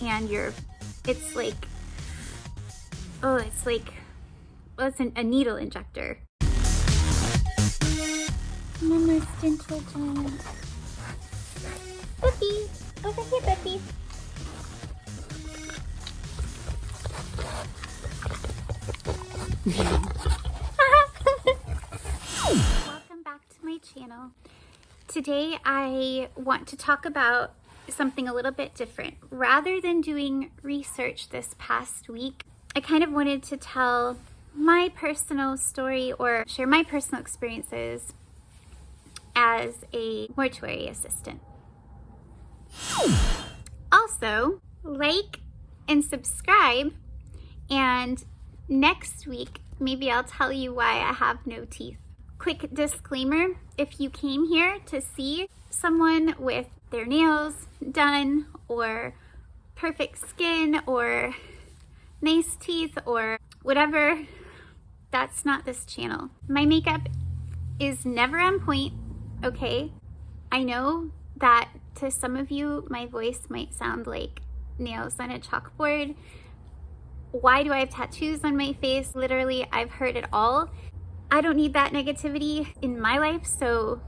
and it's like, oh, it's like, well, it's a needle injector. Mama's dental giant. Puppy, over here, puppy. Welcome back to my channel. Today I want to talk about something a little bit different. Rather than doing research this past week, I kind of wanted to tell my personal story or share my personal experiences as a mortuary assistant. Also, like and subscribe, and next week maybe I'll tell you why I have no teeth. Quick disclaimer, if you came here to see someone with their nails done or perfect skin or nice teeth or whatever, that's not this channel. My makeup is never on point, okay? I know that to some of you, my voice might sound like nails on a chalkboard. Why do I have tattoos on my face? Literally, I've heard it all. I don't need that negativity in my life, so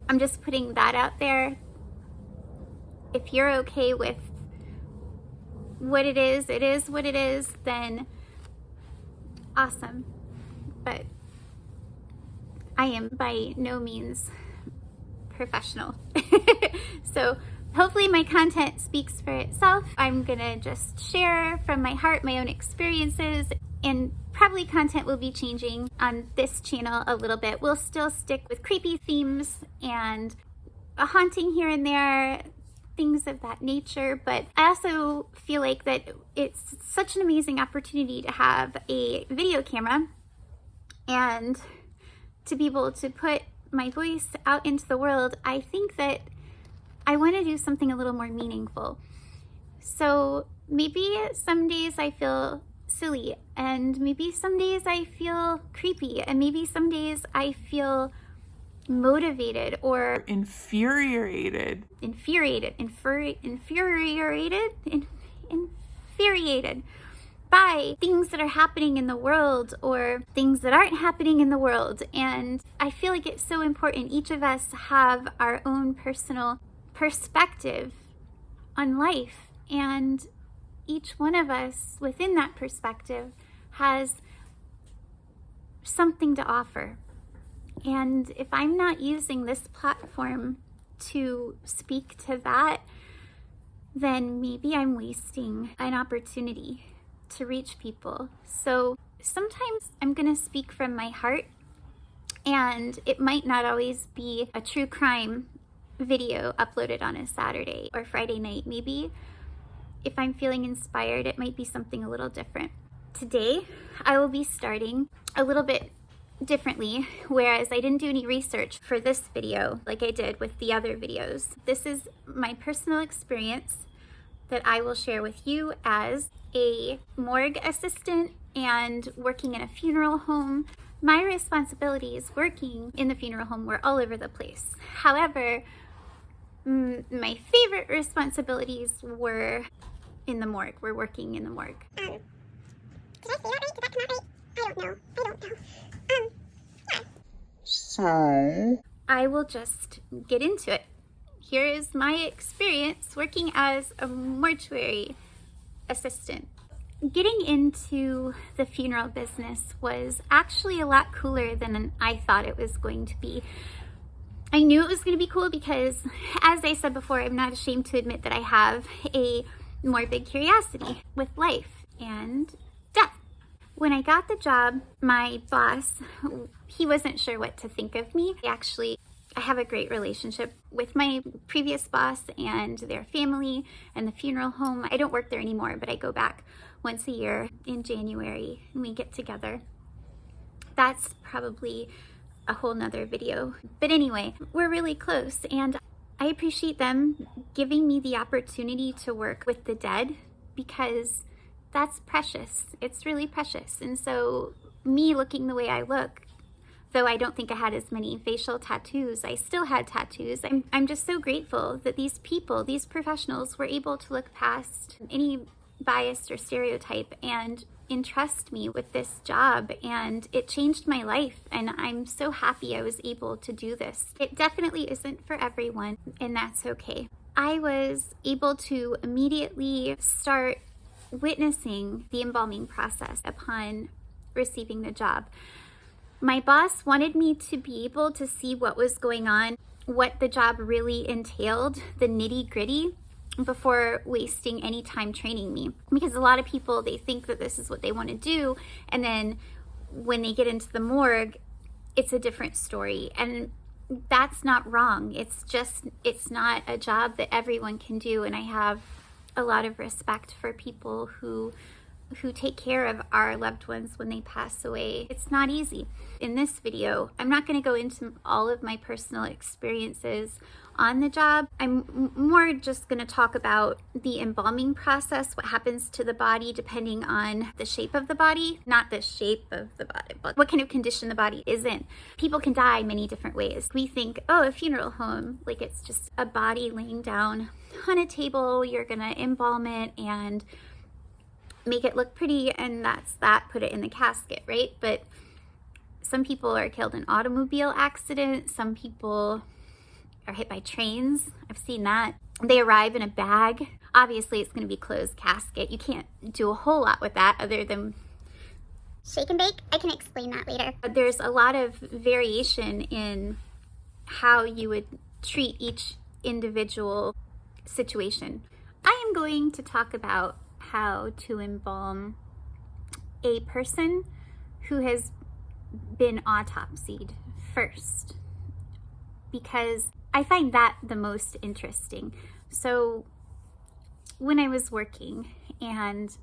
I'm just putting that out there. If you're okay with what it is what it is, then awesome. But I am by no means professional. So hopefully my content speaks for itself. I'm gonna just share from my heart my own experiences, and probably content will be changing on this channel a little bit. We'll still stick with creepy themes and a haunting here and there, things of that nature, but I also feel like that it's such an amazing opportunity to have a video camera and to be able to put my voice out into the world. I think that I want to do something a little more meaningful. So maybe some days I feel silly, and maybe some days I feel creepy, and maybe some days I feel motivated or infuriated by things that are happening in the world or things that aren't happening in the world. And I feel like it's so important. Each of us have our own personal perspective on life, and each one of us within that perspective has something to offer. And if I'm not using this platform to speak to that, then maybe I'm wasting an opportunity to reach people. So sometimes I'm gonna speak from my heart, and it might not always be a true crime video uploaded on a Saturday or Friday night. Maybe if I'm feeling inspired, it might be something a little different. Today, I will be starting a little bit differently, whereas I didn't do any research for this video like I did with the other videos. This is my personal experience that I will share with you as a morgue assistant and working in a funeral home. My responsibilities working in the funeral home were all over the place. However, my favorite responsibilities were in the morgue. We're working in the morgue. Did I say that right? Did that come out right? I don't know. Yeah. So I will just get into it. Here is my experience working as a mortuary assistant. Getting into the funeral business was actually a lot cooler than I thought it was going to be. I knew it was going to be cool because, as I said before, I'm not ashamed to admit that I have a morbid curiosity with life and death. When I got the job, my boss, he wasn't sure what to think of me. I have a great relationship with my previous boss and their family and the funeral home. I don't work there anymore, but I go back once a year in January and we get together. That's probably a whole nother video. But anyway, we're really close, and I appreciate them giving me the opportunity to work with the dead, because that's precious. It's really precious. And so me looking the way I look Though I don't think I had as many facial tattoos, I still had tattoos. I'm just so grateful that these people, these professionals, were able to look past any bias or stereotype and entrust me with this job, and it changed my life, and I'm so happy I was able to do this. It definitely isn't for everyone, and that's okay. I was able to immediately start witnessing the embalming process upon receiving the job. My boss wanted me to be able to see what was going on, what the job really entailed, the nitty-gritty, before wasting any time training me. Because a lot of people, they think that this is what they want to do, and then when they get into the morgue, it's a different story. And that's not wrong. It's just, it's not a job that everyone can do, and I have a lot of respect for people who take care of our loved ones when they pass away. It's not easy. In this video, I'm not going to go into all of my personal experiences on the job. I'm more just going to talk about the embalming process, what happens to the body depending on the shape of the body, not the shape of the body, but what kind of condition the body is in. People can die many different ways. We think, oh, a funeral home, like it's just a body laying down on a table, you're going to embalm it and make it look pretty, and that's that, put it in the casket, right? But some people are killed in automobile accidents, some people are hit by trains. I've seen that. They arrive in a bag. Obviously, it's going to be closed casket. You can't do a whole lot with that other than Shake and bake? I can explain that later. there's a lot of variation in how you would treat each individual situation. I am going to talk about how to embalm a person who has been autopsied first, because I find that the most interesting. So when I was working, and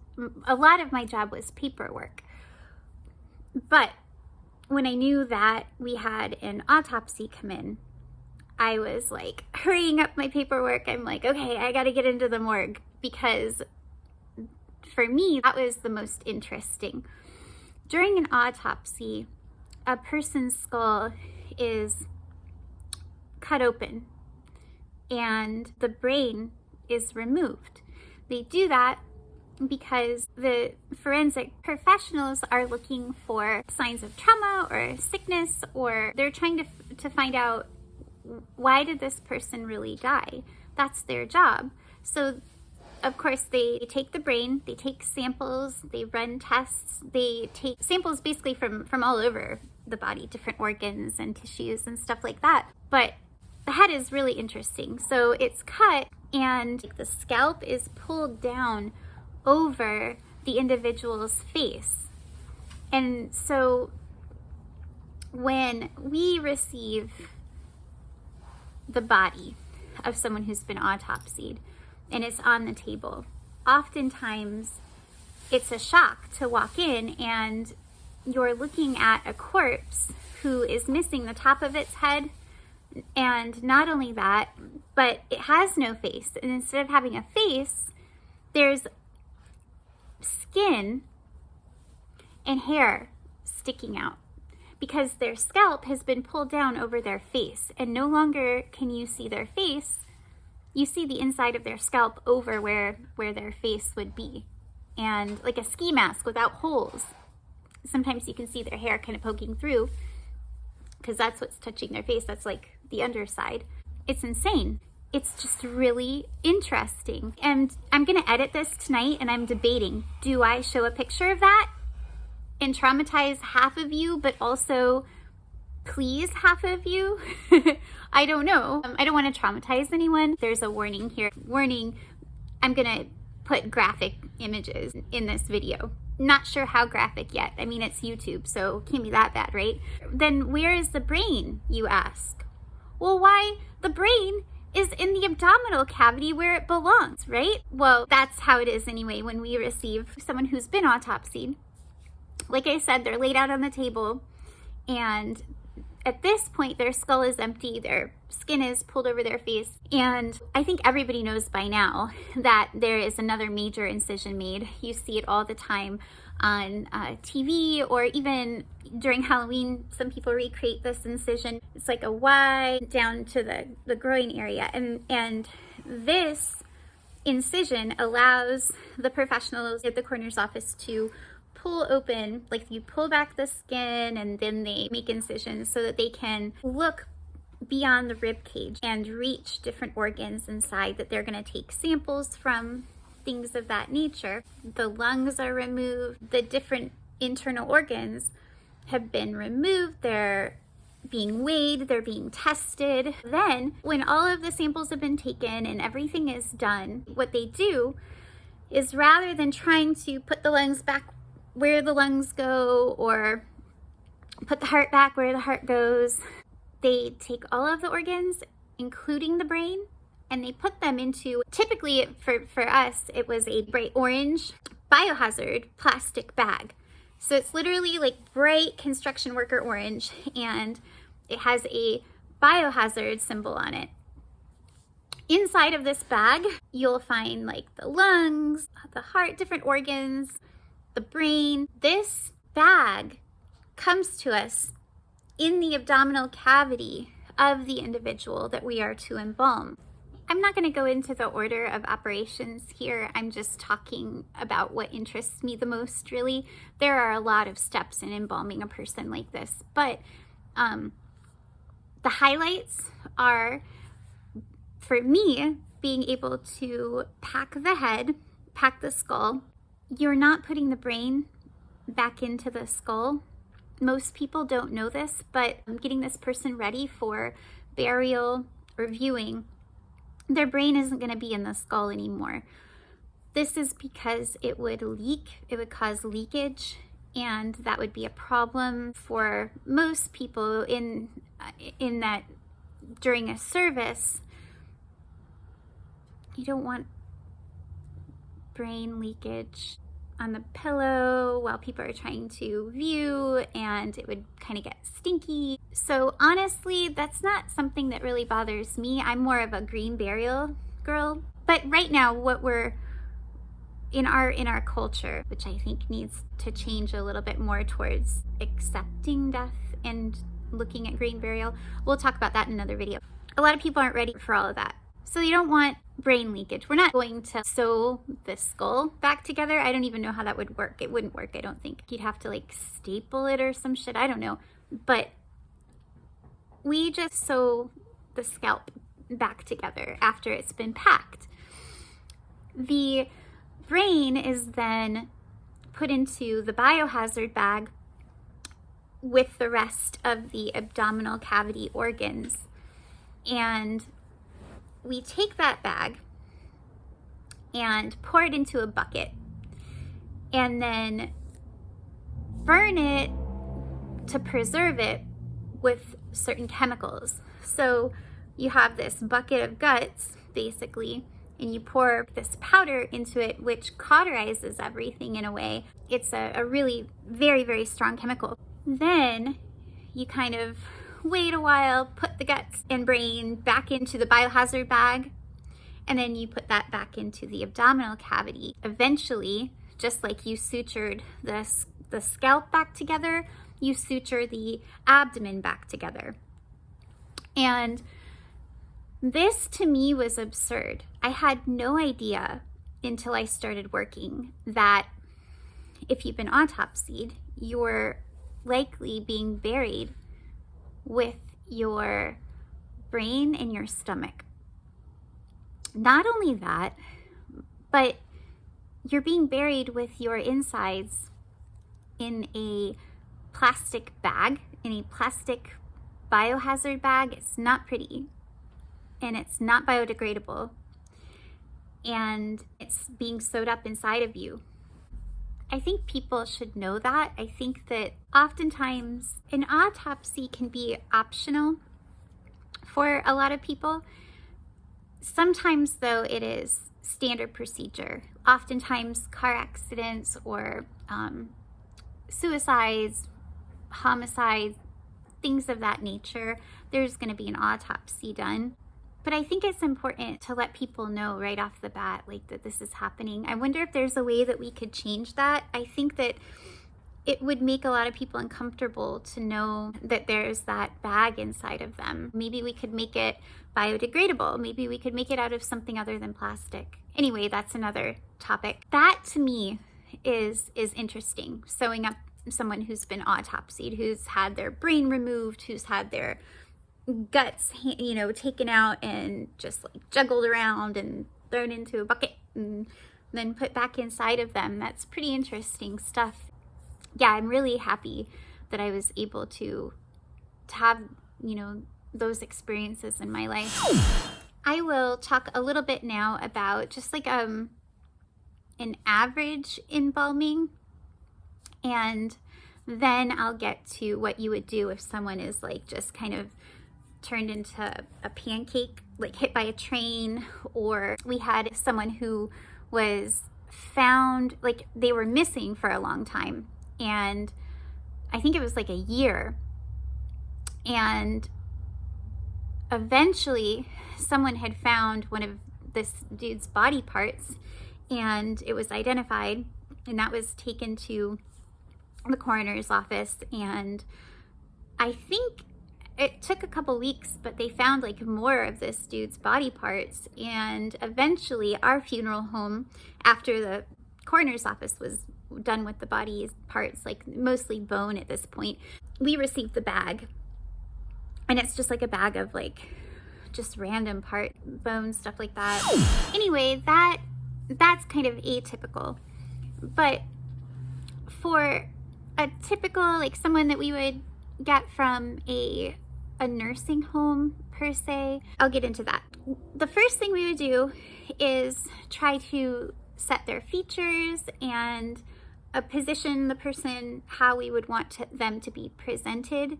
a lot of my job was paperwork, but when I knew that we had an autopsy come in, I was like hurrying up my paperwork. I'm like, okay, I got to get into the morgue, because for me, that was the most interesting. During an autopsy, a person's skull is cut open and the brain is removed. They do that because the forensic professionals are looking for signs of trauma or sickness, or they're trying to find out, why did this person really die? That's their job. So of course, they take the brain, they take samples, they run tests, they take samples basically from all over the body, different organs and tissues and stuff like that. But the head is really interesting. So it's cut and the scalp is pulled down over the individual's face. And so when we receive the body of someone who's been autopsied, and it's on the table, oftentimes it's a shock to walk in and you're looking at a corpse who is missing the top of its head, and not only that, but it has no face. And instead of having a face, there's skin and hair sticking out, because their scalp has been pulled down over their face, and no longer can you see their face. You see the inside of their scalp over where their face would be. And like a ski mask without holes. Sometimes you can see their hair kind of poking through, because that's what's touching their face. That's like the underside. It's insane. It's just really interesting. And I'm going to edit this tonight, and I'm debating, do I show a picture of that and traumatize half of you, but also please half of you? I don't know. I don't want to traumatize anyone. There's a warning here. Warning, I'm gonna put graphic images in this video. Not sure how graphic yet. I mean, it's YouTube, so it can't be that bad, right? Then where is the brain, you ask? Well, why? The brain is in the abdominal cavity where it belongs, right? Well, that's how it is anyway when we receive someone who's been autopsied. Like I said, they're laid out on the table, and at this point, their skull is empty, their skin is pulled over their face, and I think everybody knows by now that there is another major incision made. You see it all the time. on TV, or even during Halloween, some people recreate this incision. It's like a Y down to the groin area. And this incision allows the professionals at the coroner's office to pull open, like you pull back the skin and then they make incisions so that they can look beyond the rib cage and reach different organs inside that they're going to take samples from, things of that nature. The lungs are removed, the different internal organs have been removed, they're being weighed, they're being tested. Then when all of the samples have been taken and everything is done, what they do is, rather than trying to put the lungs back where the lungs go or put the heart back where the heart goes, they take all of the organs, including the brain, and they put them into, typically for us, it was a bright orange biohazard plastic bag. So it's literally like bright construction worker orange, and it has a biohazard symbol on it. Inside of this bag, you'll find like the lungs, the heart, different organs, the brain. This bag comes to us in the abdominal cavity of the individual that we are to embalm. I'm not going to go into the order of operations here. I'm just talking about what interests me the most, really. There are a lot of steps in embalming a person like this, but the highlights are, for me, being able to pack the head, pack the skull. You're not putting the brain back into the skull. Most people don't know this, but getting this person ready for burial or viewing, their brain isn't going to be in the skull anymore. This is because it would leak, it would cause leakage, and that would be a problem for most people in that during a service, you don't want brain leakage on the pillow while people are trying to view, and it would kind of get stinky. So honestly, that's not something that really bothers me. I'm more of a green burial girl. But right now, what we're in our culture, which I think needs to change a little bit more towards accepting death and looking at green burial. We'll talk about that in another video. A lot of people aren't ready for all of that. So you don't want brain leakage. We're not going to sew the skull back together. I don't even know how that would work. It wouldn't work, I don't think. You'd have to like staple it or some shit. I don't know. But we just sew the scalp back together after it's been packed. The brain is then put into the biohazard bag with the rest of the abdominal cavity organs. And we take that bag and pour it into a bucket and then burn it to preserve it with certain chemicals. So you have this bucket of guts, basically, and you pour this powder into it, which cauterizes everything in a way. It's a really very, very strong chemical. Then you kind of wait a while, put the guts and brain back into the biohazard bag, and then you put that back into the abdominal cavity. Eventually, just like you sutured the scalp back together, you suture the abdomen back together. And this to me was absurd. I had no idea until I started working that if you've been autopsied, you're likely being buried with your brain in your stomach. Not only that, but you're being buried with your insides in a plastic bag, in a plastic biohazard bag. It's not pretty, and it's not biodegradable, and it's being sewed up inside of you. I think people should know that. I think that oftentimes an autopsy can be optional for a lot of people. Sometimes, though, it is standard procedure. Oftentimes car accidents or suicides, homicides, things of that nature, there's going to be an autopsy done. But I think it's important to let people know right off the bat, like, that this is happening. I wonder if there's a way that we could change that. I think that it would make a lot of people uncomfortable to know that there's that bag inside of them. Maybe we could make it biodegradable. Maybe we could make it out of something other than plastic. Anyway, that's another topic. That to me is interesting. Sewing up someone who's been autopsied, who's had their brain removed, who's had their guts, you know, taken out and just like juggled around and thrown into a bucket and then put back inside of them. That's pretty interesting stuff. Yeah, I'm really happy that I was able to have, you know, those experiences in my life. I will talk a little bit now about just like an average embalming, and then I'll get to what you would do if someone is like just kind of turned into a pancake, like hit by a train. Or we had someone who was found, like they were missing for a long time, and I think it was like a year, and eventually someone had found one of this dude's body parts, and it was identified, and that was taken to the coroner's office. And I think it took a couple weeks, but they found like more of this dude's body parts. And eventually our funeral home, after the coroner's office was done with the body parts, like mostly bone at this point, we received the bag. And it's just like a bag of like just random part, bones, stuff like that. Anyway, that's kind of atypical. But for a typical, like someone that we would get from a nursing home per se, I'll get into that. The first thing we would do is try to set their features and position the person how we would want them to be presented.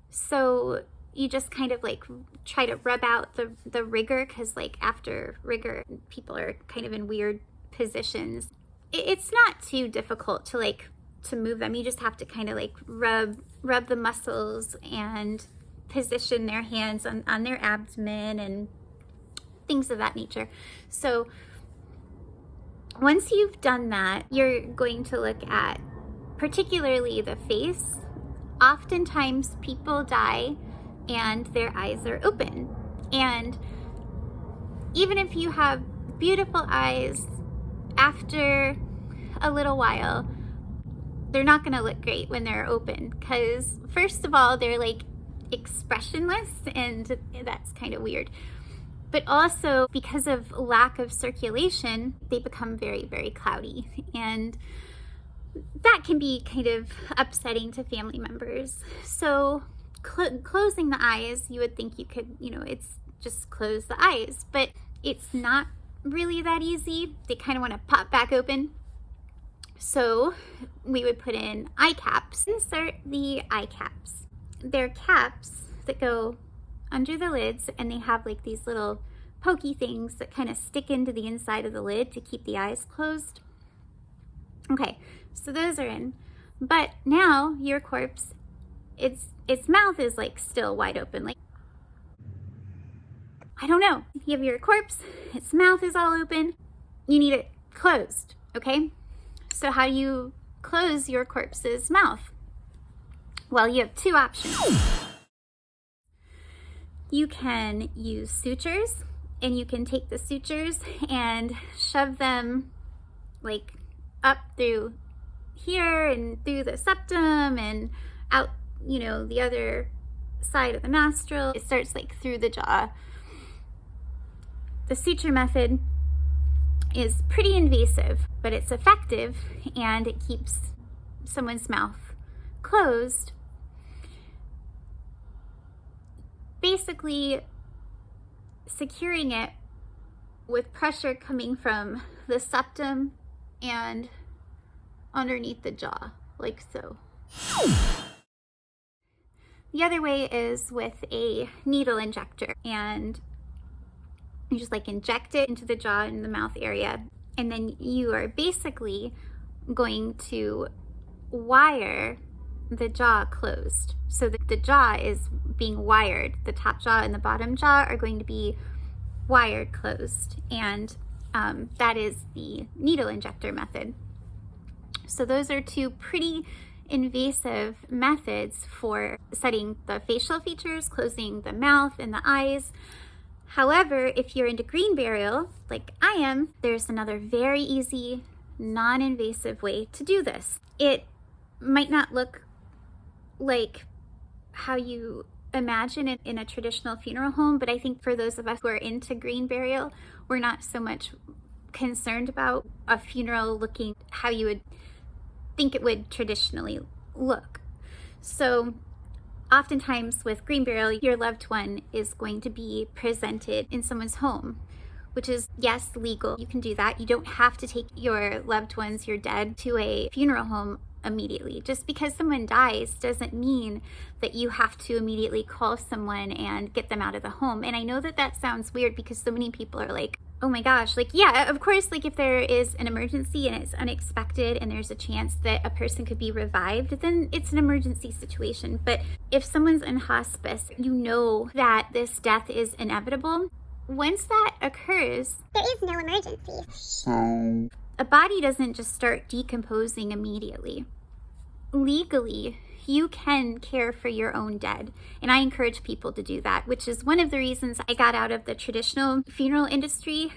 So you just kind of like try to rub out the rigor, because like after rigor, people are kind of in weird positions. It's not too difficult to move them. You just have to kind of like rub the muscles and position their hands on their abdomen and things of that nature. So once you've done that, you're going to look at particularly the face. Oftentimes people die and their eyes are open. And even if you have beautiful eyes, after a little while, they're not going to look great when they're open, because first of all, they're like expressionless, and that's kind of weird. But also because of lack of circulation, they become very, very cloudy, and that can be kind of upsetting to family members. So closing the eyes, you would think you could, you know, it's just close the eyes, but it's not really that easy. They kind of want to pop back open. So we would put in eye caps. Insert the eye caps. They're caps that go under the lids, and they have like these little pokey things that kind of stick into the inside of the lid to keep the eyes closed. Okay, so those are in. But now your corpse, its mouth is like still wide open. Like, I don't know. You have your corpse, its mouth is all open. You need it closed, okay? So how do you close your corpse's mouth? Well, you have two options. You can use sutures, and you can take the sutures and shove them like up through here and through the septum and out, you know, the other side of the nostril. It starts like through the jaw. The suture method is pretty invasive, but it's effective, and it keeps someone's mouth closed. Basically securing it with pressure coming from the septum and underneath the jaw, like so. The other way is with a needle injector, and you just like inject it into the jaw and the mouth area, and then you are basically going to wire the jaw closed. So the jaw is being wired. The top jaw and the bottom jaw are going to be wired closed, and that is the needle injector method. So those are two pretty invasive methods for setting the facial features, closing the mouth and the eyes. However, if you're into green burial, like I am, there's another very easy, non-invasive way to do this. It might not look like how you imagine it in a traditional funeral home, but I think for those of us who are into green burial, we're not so much concerned about a funeral looking how you would think it would traditionally look. So oftentimes with green burial, your loved one is going to be presented in someone's home, which is, yes, legal. You can do that. You don't have to take your loved ones, your dead, to a funeral home immediately. Just because someone dies doesn't mean that you have to immediately call someone and get them out of the home. And I know that that sounds weird because so many people are like, oh my gosh, like, yeah, of course, like if there is an emergency and it's unexpected and there's a chance that a person could be revived, then it's an emergency situation. But if someone's in hospice, you know that this death is inevitable. Once that occurs, there is no emergency. So, a body doesn't just start decomposing immediately. Legally, you can care for your own dead, and I encourage people to do that, which is one of the reasons I got out of the traditional funeral industry.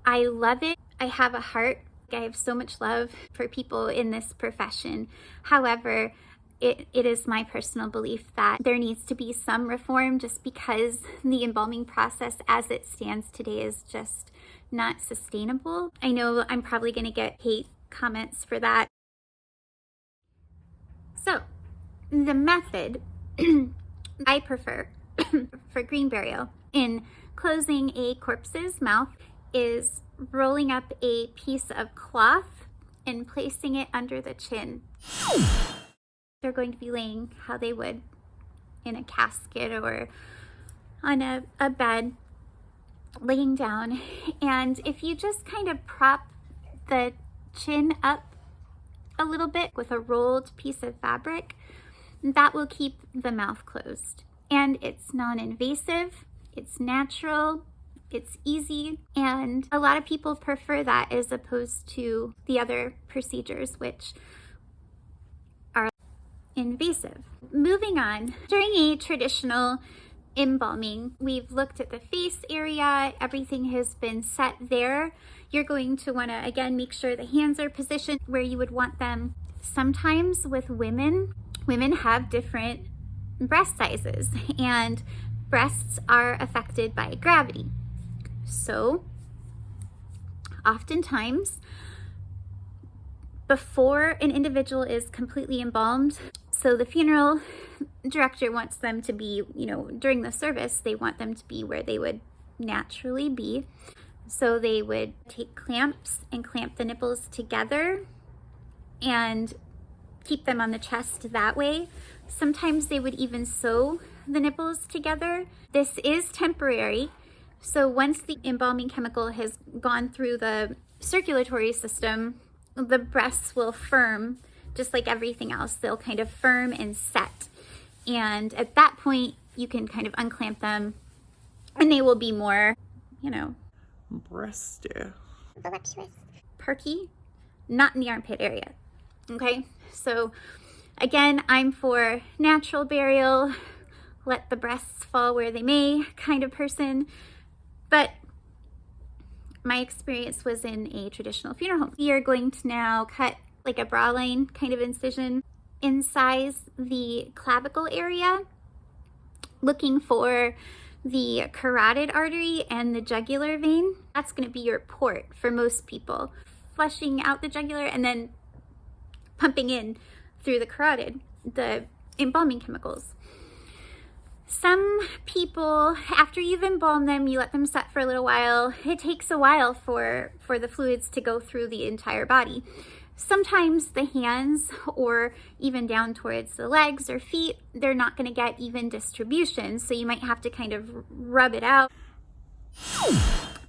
I love it. I have a heart. I have so much love for people in this profession. However, it is my personal belief that there needs to be some reform, just because the embalming process as it stands today is just not sustainable. I know I'm probably going to get hate comments for that. So, the method I prefer for green burial in closing a corpse's mouth is rolling up a piece of cloth and placing it under the chin. They're going to be laying how they would in a casket or on a bed, laying down. And if you just kind of prop the chin up a little bit with a rolled piece of fabric, that will keep the mouth closed. And it's non-invasive, it's natural, it's easy, and a lot of people prefer that as opposed to the other procedures, which are invasive. Moving on, during a traditional embalming, we've looked at the face area, everything has been set there. You're going to want to, again, make sure the hands are positioned where you would want them. Sometimes with women have different breast sizes, and breasts are affected by gravity. So oftentimes, before an individual is completely embalmed, so the funeral director wants them to be, during the service, they want them to be where they would naturally be. So they would take clamps and clamp the nipples together and keep them on the chest that way. Sometimes they would even sew the nipples together. This is temporary. So once the embalming chemical has gone through the circulatory system, the breasts will firm, just like everything else. They'll kind of firm and set. And at that point, you can kind of unclamp them, and they will be more, breasty. Voluptuous. perky, not in the armpit area. Okay, so again, I'm for natural burial, let the breasts fall where they may kind of person. But my experience was in a traditional funeral home. We are going to now cut like a bra line kind of incision, incise the clavicle area, looking for the carotid artery and the jugular vein. That's going to be your port for most people. Flushing out the jugular and then pumping in through the carotid, the embalming chemicals. Some people, after you've embalmed them, you let them set for a little while. It takes a while for the fluids to go through the entire body. Sometimes the hands, or even down towards the legs or feet, they're not going to get even distribution, so you might have to kind of rub it out.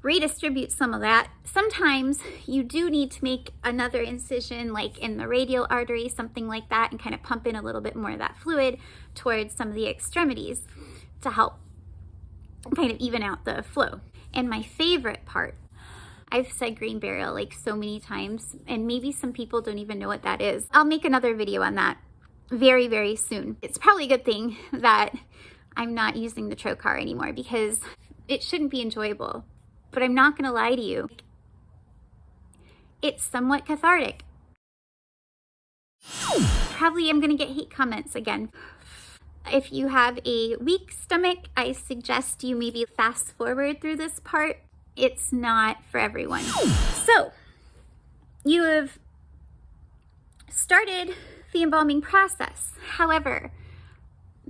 redistribute some of that. Sometimes you do need to make another incision, like in the radial artery, something like that, and kind of pump in a little bit more of that fluid towards some of the extremities to help kind of even out the flow. And my favorite part, I've said green burial like so many times, and maybe some people don't even know what that is. I'll make another video on that very, very soon. It's probably a good thing that I'm not using the trocar anymore because it shouldn't be enjoyable. But I'm not gonna lie to you, it's somewhat cathartic. Probably I'm gonna get hate comments again. If you have a weak stomach, I suggest you maybe fast forward through this part. It's not for everyone. So, you have started the embalming process. However,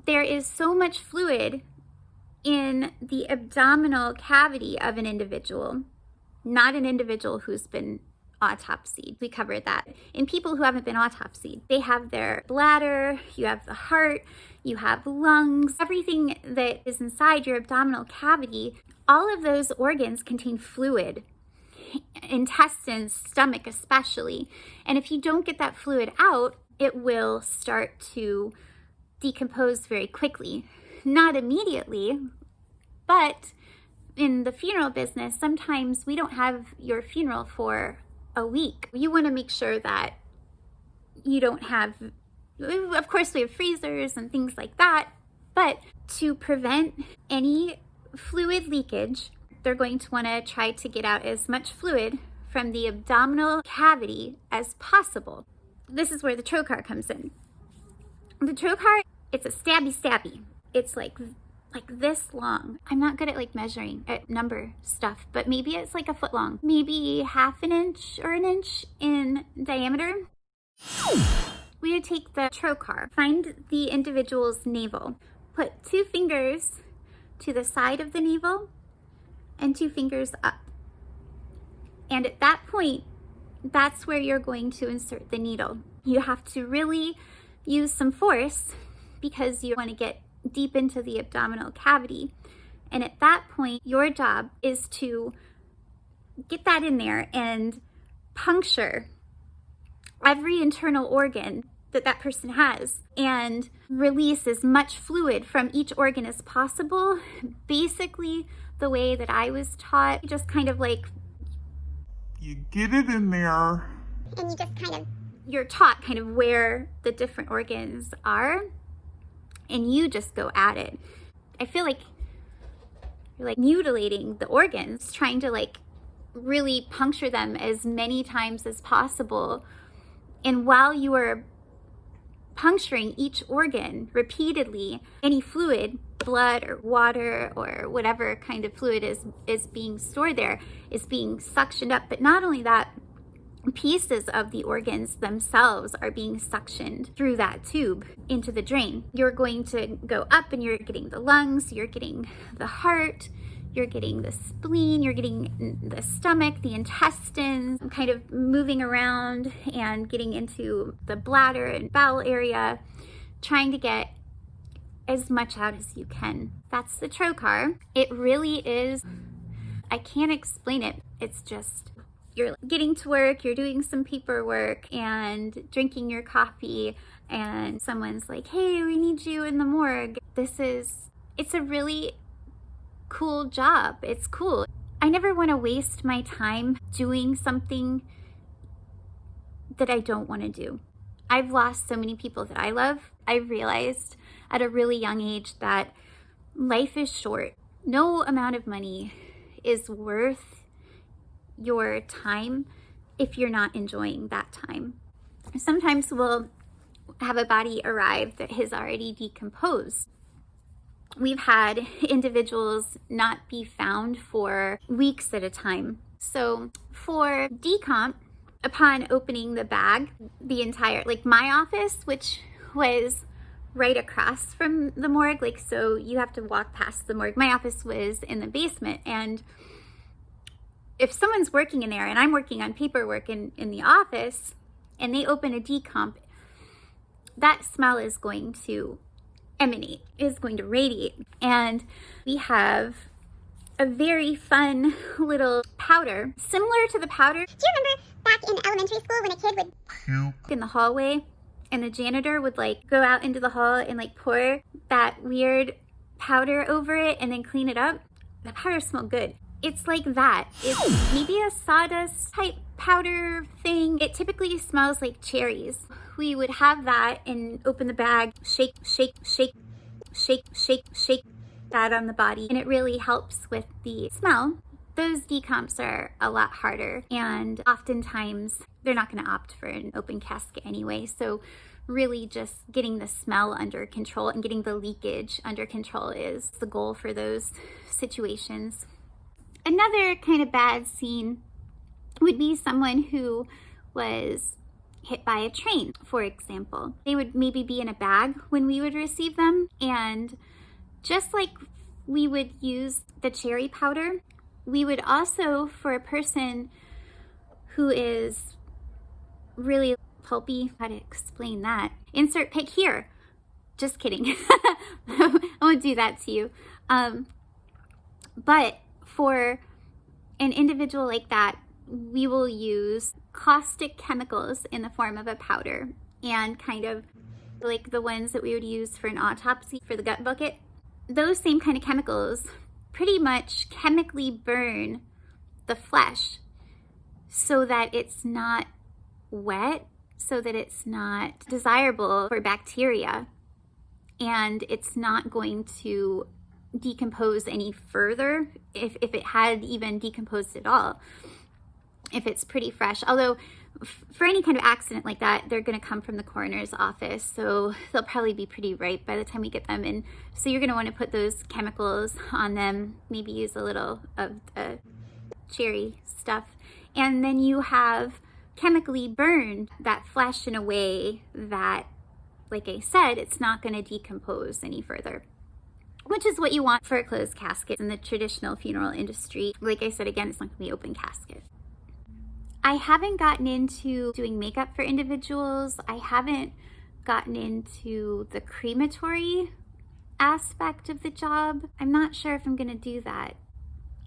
there is so much fluid in the abdominal cavity of an individual, not an individual who's been autopsied. We covered that. In people who haven't been autopsied, they have their bladder, you have the heart, you have lungs, everything that is inside your abdominal cavity. All of those organs contain fluid, intestines, stomach especially. And if you don't get that fluid out, it will start to decompose very quickly. Not immediately, but in the funeral business, sometimes we don't have your funeral for a week. You want to make sure that you don't have, of course we have freezers and things like that, but to prevent any fluid leakage, they're going to want to try to get out as much fluid from the abdominal cavity as possible. This is where the trocar comes in. The trocar, it's a stabby. It's like this long. I'm not good at like measuring at number stuff, but maybe it's like a foot long, maybe half an inch or an inch in diameter. We would take the trocar, find the individual's navel, put 2 fingers to the side of the navel and 2 fingers up. And at that point, that's where you're going to insert the needle. You have to really use some force because you want to get deep into the abdominal cavity. And at that point, your job is to get that in there and puncture every internal organ that that person has and release as much fluid from each organ as possible. Basically, the way that I was taught, just kind of like, you get it in there, And you just kind of, you're taught kind of where the different organs are, and you just go at it. I feel like you're like mutilating the organs, trying to like really puncture them as many times as possible. And while you are puncturing each organ repeatedly, any fluid, blood or water or whatever kind of fluid is being stored there is being suctioned up. But not only that, pieces of the organs themselves are being suctioned through that tube into the drain. You're going to go up and you're getting the lungs, you're getting the heart, you're getting the spleen, you're getting the stomach, the intestines, kind of moving around and getting into the bladder and bowel area, trying to get as much out as you can. That's the trocar. It really is, I can't explain it. It's just, you're getting to work, you're doing some paperwork and drinking your coffee, and someone's like, hey, we need you in the morgue. It's a really cool job. It's cool. I never want to waste my time doing something that I don't want to do. I've lost so many people that I love. I realized at a really young age that life is short. No amount of money is worth your time if you're not enjoying that time. Sometimes we'll have a body arrive that has already decomposed. We've had individuals not be found for weeks at a time. So for decomp, upon opening the bag, the entire, like my office, which was right across from the morgue, like, so you have to walk past the morgue. My office was in the basement, and if someone's working in there and I'm working on paperwork in the office and they open a decomp, that smell is going to emanate, is going to radiate. And we have a very fun little powder, similar to the powder. Do you remember back in elementary school when a kid would Puke. In the hallway and the janitor would like go out into the hall and like pour that weird powder over it and then clean it up? The powder smelled good. It's like that. It's maybe a sawdust type powder thing. It typically smells like cherries. We would have that and open the bag, shake, shake, shake, shake, shake, shake that on the body, and it really helps with the smell. Those decomps are a lot harder, and oftentimes they're not going to opt for an open casket anyway. So really just getting the smell under control and getting the leakage under control is the goal for those situations. Another kind of bad scene would be someone who was hit by a train, for example. They would maybe be in a bag when we would receive them, and just like we would use the cherry powder, we would also, for a person who is really pulpy, how to explain that? Insert pic here. Just kidding. I won't do that to you. But for an individual like that, we will use caustic chemicals in the form of a powder, and kind of like the ones that we would use for an autopsy for the gut bucket. Those same kind of chemicals pretty much chemically burn the flesh so that it's not wet, so that it's not desirable for bacteria, and it's not going to decompose any further if it had even decomposed at all, if it's pretty fresh. Although for any kind of accident like that, they're going to come from the coroner's office, so they'll probably be pretty ripe by the time we get them in. So you're going to want to put those chemicals on them, maybe use a little of cherry stuff, and then you have chemically burned that flesh in a way that, like I said, it's not going to decompose any further, which is what you want for a closed casket in the traditional funeral industry. Like I said, again, it's not going to be open casket. I haven't gotten into doing makeup for individuals. I haven't gotten into the crematory aspect of the job. I'm not sure if I'm going to do that.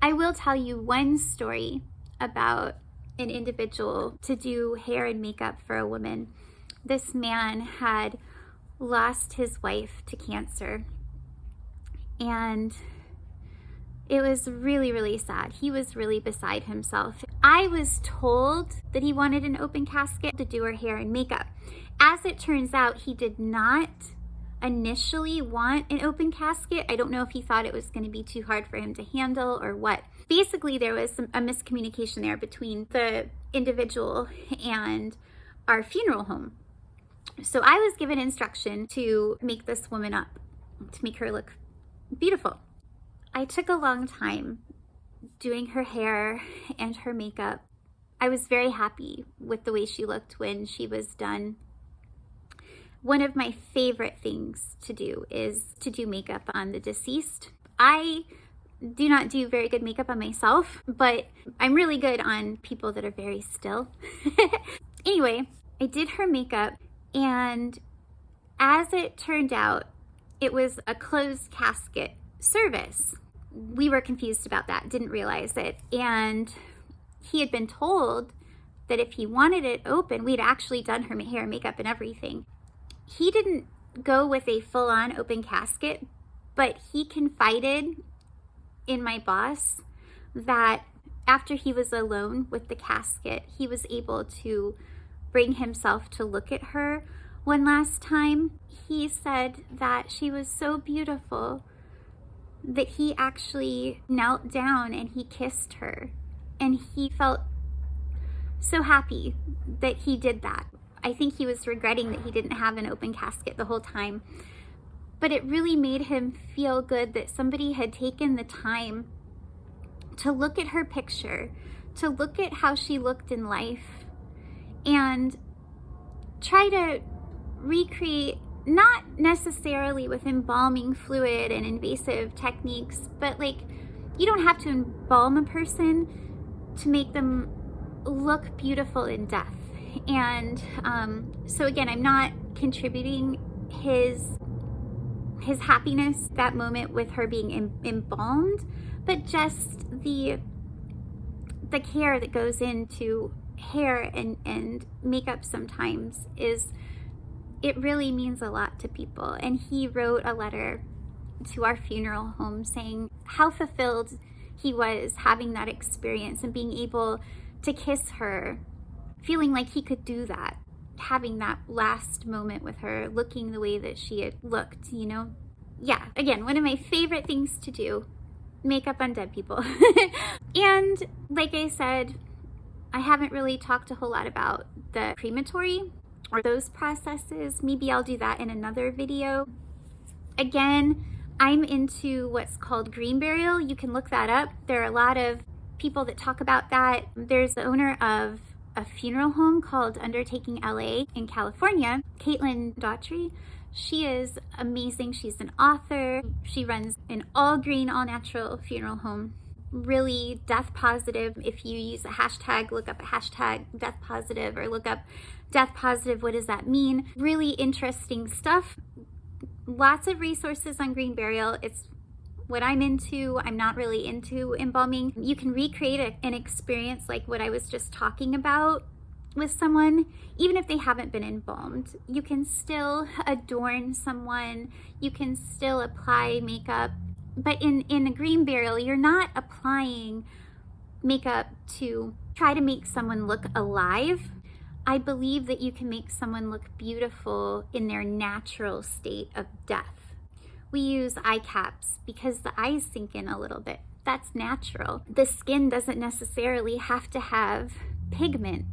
I will tell you one story about an individual to do hair and makeup for a woman. This man had lost his wife to cancer, and it was really, really sad. He was really beside himself. I was told that he wanted an open casket to do her hair and makeup. As it turns out, he did not initially want an open casket. I don't know if he thought it was going to be too hard for him to handle or what. Basically, there was a miscommunication there between the individual and our funeral home. So I was given instruction to make this woman up, to make her look beautiful. I took a long time doing her hair and her makeup. I was very happy with the way she looked when she was done. One of my favorite things to do is to do makeup on the deceased. I do not do very good makeup on myself, but I'm really good on people that are very still. Anyway, I did her makeup, and as it turned out, it was a closed casket service. We were confused about that, didn't realize it. And he had been told that if he wanted it open, we'd actually done her hair and makeup and everything. He didn't go with a full-on open casket, but he confided in my boss that after he was alone with the casket, he was able to bring himself to look at her one last time. He said that she was so beautiful that he actually knelt down and he kissed her, and he felt so happy that he did that. I think he was regretting that he didn't have an open casket the whole time, but it really made him feel good that somebody had taken the time to look at her picture, to look at how she looked in life, and try to recreate, not necessarily with embalming fluid and invasive techniques, but like, you don't have to embalm a person to make them look beautiful in death. And so again, I'm not contributing his happiness that moment with her being embalmed, but just the care that goes into hair and makeup sometimes it really means a lot to people. And he wrote a letter to our funeral home saying how fulfilled he was having that experience and being able to kiss her, feeling like he could do that, having that last moment with her, looking the way that she had looked, you know? Yeah, again, one of my favorite things to do, makeup on dead people. And like I said, I haven't really talked a whole lot about the crematory or those processes. Maybe I'll do that in another video. Again, I'm into what's called green burial. You can look that up. There are a lot of people that talk about that. There's the owner of a funeral home called Undertaking LA in California, Caitlin Daughtry. She is amazing. She's an author. She runs an all green, all natural funeral home. Really death positive. If you use a hashtag, look up a hashtag death positive or look up death positive, what does that mean? Really interesting stuff. Lots of resources on green burial. It's what I'm into. I'm not really into embalming. You can recreate an experience like what I was just talking about with someone, even if they haven't been embalmed. You can still adorn someone. You can still apply makeup. But in a green burial, you're not applying makeup to try to make someone look alive. I believe that you can make someone look beautiful in their natural state of death. We use eye caps because the eyes sink in a little bit. That's natural. The skin doesn't necessarily have to have pigment.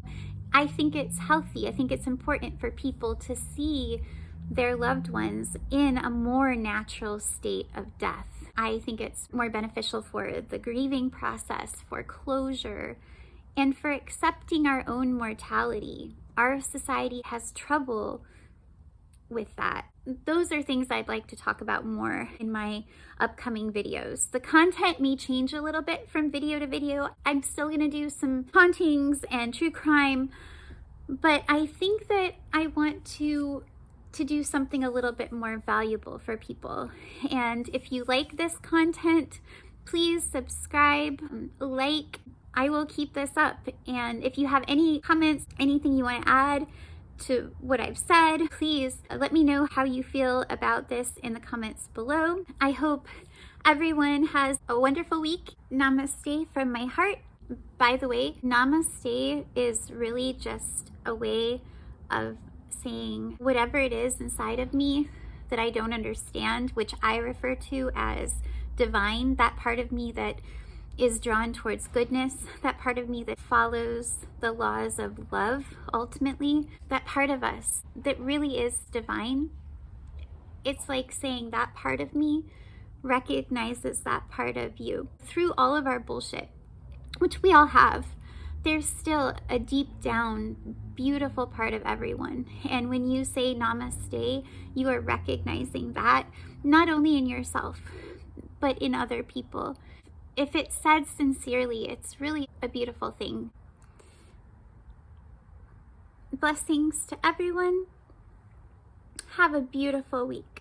I think it's healthy. I think it's important for people to see their loved ones in a more natural state of death. I think it's more beneficial for the grieving process, for closure, and for accepting our own mortality. Our society has trouble with that. Those are things I'd like to talk about more in my upcoming videos. The content may change a little bit from video to video. I'm still gonna do some hauntings and true crime, but I think that I want to do something a little bit more valuable for people. And if you like this content, please subscribe, like. I will keep this up. And if you have any comments, anything you want to add to what I've said, please let me know how you feel about this in the comments below. I hope everyone has a wonderful week. Namaste from my heart. By the way, namaste is really just a way of saying whatever it is inside of me that I don't understand, which I refer to as divine, that part of me that is drawn towards goodness, that part of me that follows the laws of love, ultimately, that part of us that really is divine. It's like saying that part of me recognizes that part of you. Through all of our bullshit, which we all have, there's still a deep down beautiful part of everyone. And when you say namaste, you are recognizing that not only in yourself, but in other people. If it's said sincerely, it's really a beautiful thing. Blessings to everyone. Have a beautiful week.